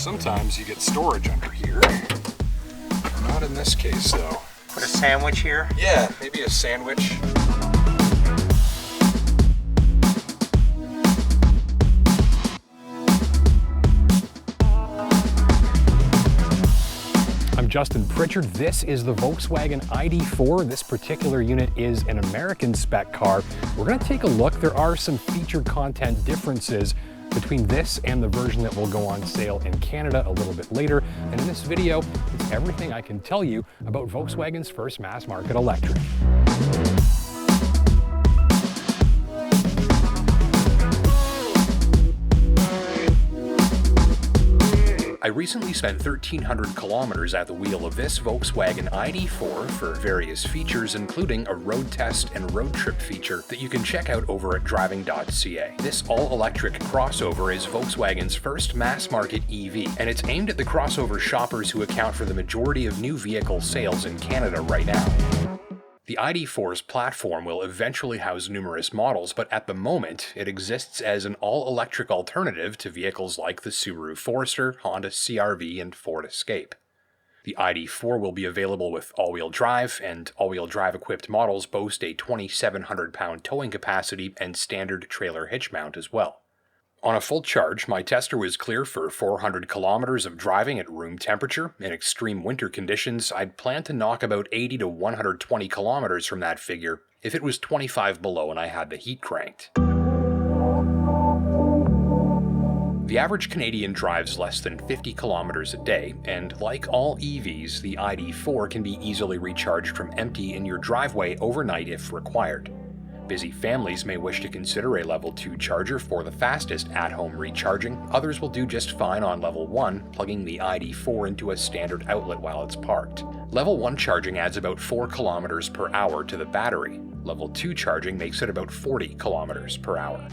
Sometimes you get storage under here. Not in this case, though. Put a sandwich here? Yeah, maybe a sandwich. I'm Justin Pritchard. This is the Volkswagen ID.4. This particular unit is an American spec car. We're going to take a look. There are some feature content differences between this and the version that will go on sale in Canada a little bit later. And in this video, it's everything I can tell you about Volkswagen's first mass market electric. I recently spent 1,300 kilometers at the wheel of this Volkswagen ID.4 for various features, including a road test and road trip feature that you can check out over at driving.ca. This all-electric crossover is Volkswagen's first mass-market EV, and it's aimed at the crossover shoppers who account for the majority of new vehicle sales in Canada right now. The ID.4's platform will eventually house numerous models, but at the moment, it exists as an all-electric alternative to vehicles like the Subaru Forester, Honda CR-V, and Ford Escape. The ID.4 will be available with all-wheel drive, and all-wheel drive equipped models boast a 2,700-pound towing capacity and standard trailer hitch mount as well. On a full charge, my tester was clear for 400 kilometers of driving at room temperature. In extreme winter conditions, I'd plan to knock about 80 to 120 kilometers from that figure if it was 25 below and I had the heat cranked. The average Canadian drives less than 50 kilometers a day, and like all EVs, the ID.4 can be easily recharged from empty in your driveway overnight if required. Busy families may wish to consider a level 2 charger for the fastest at-home recharging. Others will do just fine on level 1, plugging the ID.4 into a standard outlet while it's parked. Level 1 charging adds about 4 kilometers per hour to the battery. Level 2 charging makes it about 40 kilometers per hour.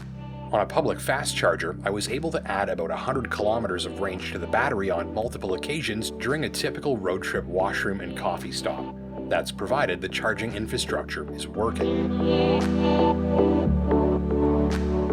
On a public fast charger, I was able to add about 100 kilometers of range to the battery on multiple occasions during a typical road trip washroom and coffee stop. That's provided the charging infrastructure is working.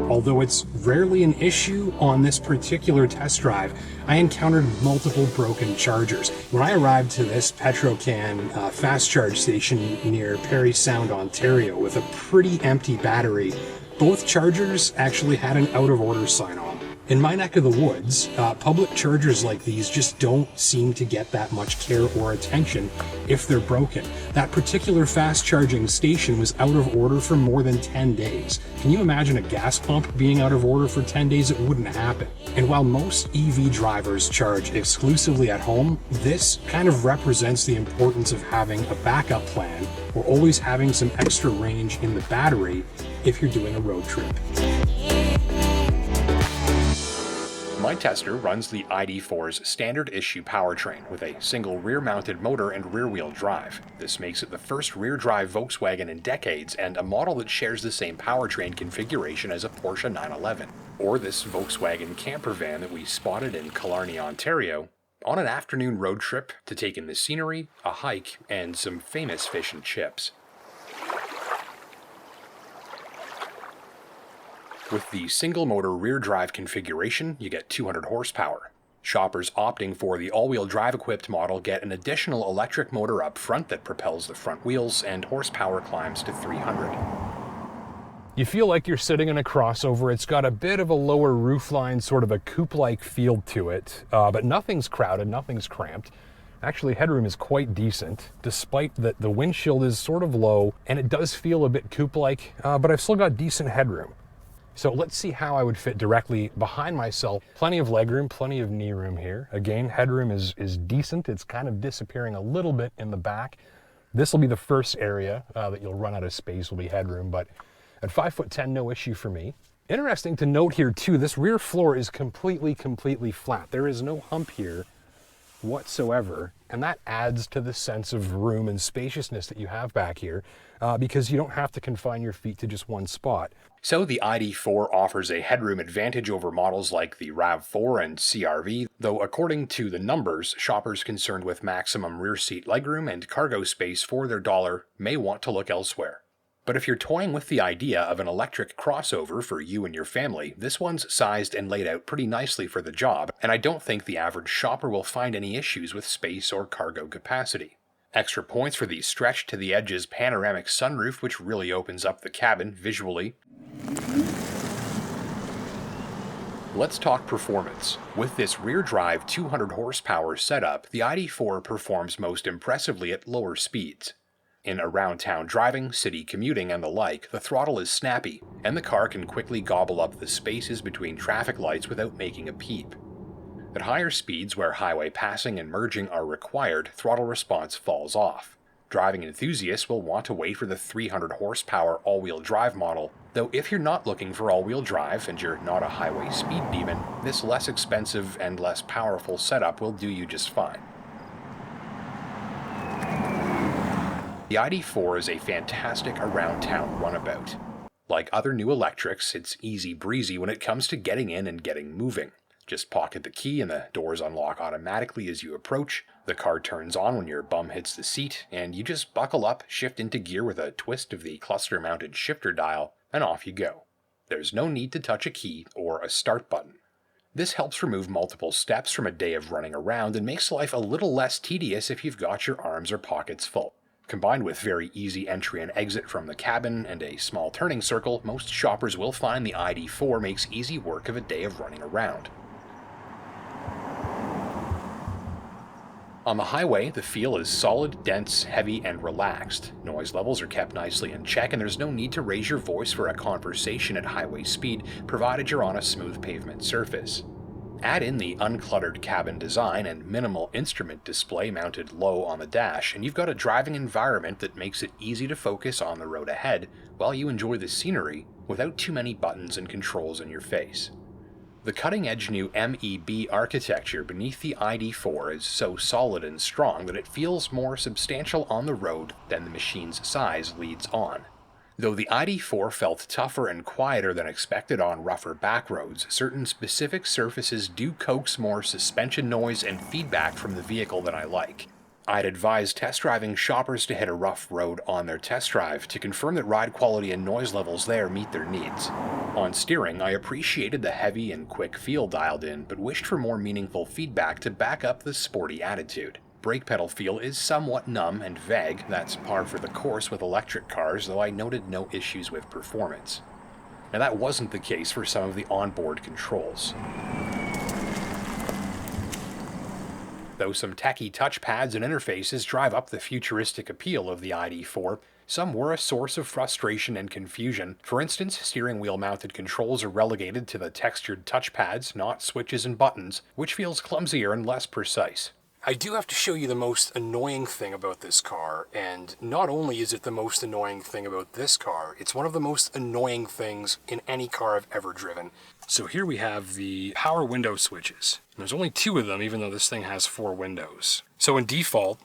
Although it's rarely an issue on this particular test drive, I encountered multiple broken chargers. When I arrived to this Petrocan fast charge station near Parry Sound, Ontario, with a pretty empty battery, both chargers actually had an out of order sign on. In my neck of the woods, public chargers like these just don't seem to get that much care or attention if they're broken. That particular fast charging station was out of order for more than 10 days. Can you imagine a gas pump being out of order for 10 days? It wouldn't happen. And while most EV drivers charge exclusively at home, this kind of represents the importance of having a backup plan or always having some extra range in the battery if you're doing a road trip. My tester runs the ID.4's standard issue powertrain with a single rear-mounted motor and rear-wheel drive. This makes it the first rear-drive Volkswagen in decades and a model that shares the same powertrain configuration as a Porsche 911, or this Volkswagen camper van that we spotted in Killarney, Ontario, on an afternoon road trip to take in the scenery, a hike, and some famous fish and chips. With the single-motor rear-drive configuration, you get 200 horsepower. Shoppers opting for the all-wheel drive-equipped model get an additional electric motor up front that propels the front wheels, and horsepower climbs to 300. You feel like you're sitting in a crossover. It's got a bit of a lower roofline, sort of a coupe-like feel to it, but nothing's crowded, nothing's cramped. Actually, headroom is quite decent, despite that the windshield is sort of low, and it does feel a bit coupe-like, but I've still got decent headroom. So let's see how I would fit directly behind myself. Plenty of legroom, plenty of knee room here. Again, headroom is decent. It's kind of disappearing a little bit in the back. This will be the first area that you'll run out of space will be headroom, but at 5'10", no issue for me. Interesting to note here too, this rear floor is completely flat. There is no hump here whatsoever, and that adds to the sense of room and spaciousness that you have back here because you don't have to confine your feet to just one spot. So the ID.4 offers a headroom advantage over models like the RAV4 and CR-V, though according to the numbers, shoppers concerned with maximum rear seat legroom and cargo space for their dollar may want to look elsewhere. But if you're toying with the idea of an electric crossover for you and your family, this one's sized and laid out pretty nicely for the job, and I don't think the average shopper will find any issues with space or cargo capacity. Extra points for the stretched to the edges panoramic sunroof, which really opens up the cabin visually. Let's talk performance. With this rear-drive 200 horsepower setup, the ID.4 performs most impressively at lower speeds. In around-town driving, city commuting, and the like, the throttle is snappy, and the car can quickly gobble up the spaces between traffic lights without making a peep. At higher speeds, where highway passing and merging are required, throttle response falls off. Driving enthusiasts will want to wait for the 300 horsepower all-wheel drive model, though if you're not looking for all-wheel drive and you're not a highway speed demon, this less expensive and less powerful setup will do you just fine. The ID.4 is a fantastic around-town runabout. Like other new electrics, it's easy breezy when it comes to getting in and getting moving. Just pocket the key and the doors unlock automatically as you approach, the car turns on when your bum hits the seat, and you just buckle up, shift into gear with a twist of the cluster-mounted shifter dial, and off you go. There's no need to touch a key or a start button. This helps remove multiple steps from a day of running around and makes life a little less tedious if you've got your arms or pockets full. Combined with very easy entry and exit from the cabin and a small turning circle, most shoppers will find the ID.4 makes easy work of a day of running around. On the highway, the feel is solid, dense, heavy, and relaxed. Noise levels are kept nicely in check, and there's no need to raise your voice for a conversation at highway speed, provided you're on a smooth pavement surface. Add in the uncluttered cabin design and minimal instrument display mounted low on the dash, and you've got a driving environment that makes it easy to focus on the road ahead while you enjoy the scenery without too many buttons and controls in your face. The cutting-edge new MEB architecture beneath the ID.4 is so solid and strong that it feels more substantial on the road than the machine's size leads on. Though the ID.4 felt tougher and quieter than expected on rougher back roads, certain specific surfaces do coax more suspension noise and feedback from the vehicle than I like. I'd advise test driving shoppers to hit a rough road on their test drive to confirm that ride quality and noise levels there meet their needs. On steering, I appreciated the heavy and quick feel dialed in, but wished for more meaningful feedback to back up the sporty attitude. Brake pedal feel is somewhat numb and vague, that's par for the course with electric cars, though I noted no issues with performance. Now that wasn't the case for some of the onboard controls. Though some techy touchpads and interfaces drive up the futuristic appeal of the ID.4, some were a source of frustration and confusion. For instance, steering wheel mounted controls are relegated to the textured touchpads, not switches and buttons, which feels clumsier and less precise. I do have to show you the most annoying thing about this car, and not only is it the most annoying thing about this car, it's one of the most annoying things in any car I've ever driven. So here we have the power window switches. There's only 2 of them, even though this thing has 4 windows. So in default,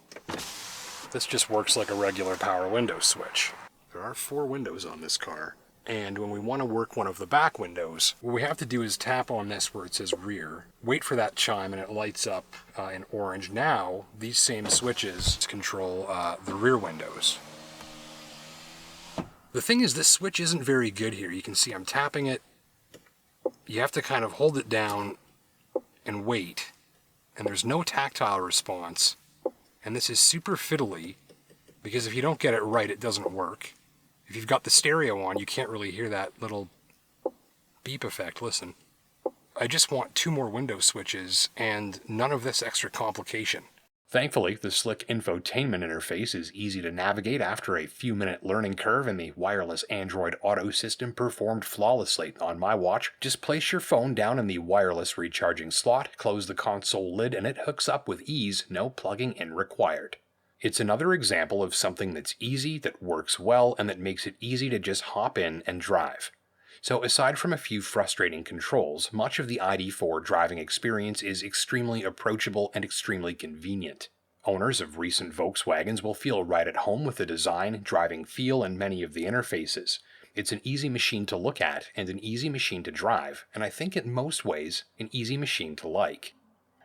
this just works like a regular power window switch. There are 4 windows on this car. And when we want to work one of the back windows, what we have to do is tap on this where it says rear, wait for that chime, and it lights up in orange. Now, these same switches control the rear windows. The thing is, this switch isn't very good here. You can see I'm tapping it. You have to kind of hold it down and wait, and there's no tactile response. And this is super fiddly, because if you don't get it right, it doesn't work. If you've got the stereo on, you can't really hear that little beep effect. Listen. I just want 2 more window switches and none of this extra complication. Thankfully, the slick infotainment interface is easy to navigate after a few-minute learning curve, and the wireless Android Auto system performed flawlessly on my watch. Just place your phone down in the wireless recharging slot, close the console lid, and it hooks up with ease, no plugging in required. It's another example of something that's easy, that works well, and that makes it easy to just hop in and drive. So aside from a few frustrating controls, much of the ID.4 driving experience is extremely approachable and extremely convenient. Owners of recent Volkswagens will feel right at home with the design, driving feel, and many of the interfaces. It's an easy machine to look at and an easy machine to drive, and I think in most ways, an easy machine to like.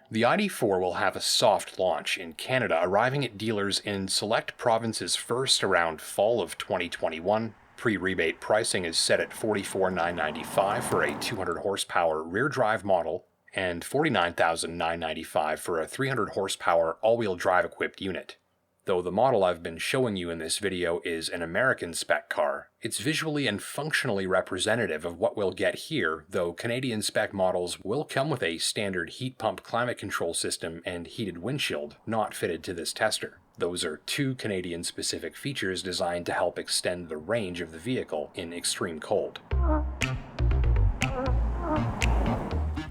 The ID.4 will have a soft launch in Canada, arriving at dealers in select provinces first around fall of 2021, Pre-rebate pricing is set at $44,995 for a 200 horsepower rear drive model and $49,995 for a 300 horsepower all-wheel drive equipped unit. Though the model I've been showing you in this video is an American spec car, it's visually and functionally representative of what we'll get here, though Canadian spec models will come with a standard heat pump climate control system and heated windshield not fitted to this tester. Those are two Canadian-specific features designed to help extend the range of the vehicle in extreme cold.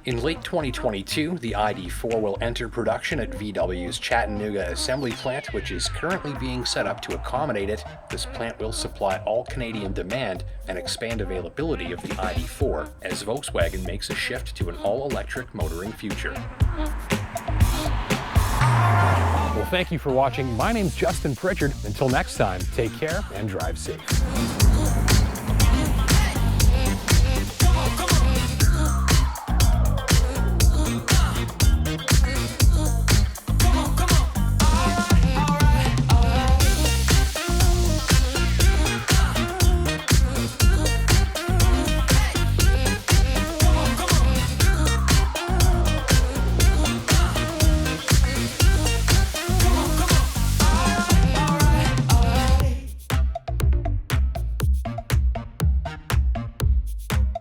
In late 2022, the ID.4 will enter production at VW's Chattanooga assembly plant, which is currently being set up to accommodate it. This plant will supply all Canadian demand and expand availability of the ID.4 as Volkswagen makes a shift to an all-electric motoring future. Well, thank you for watching. My name's Justin Pritchard. Until next time, take care and drive safe.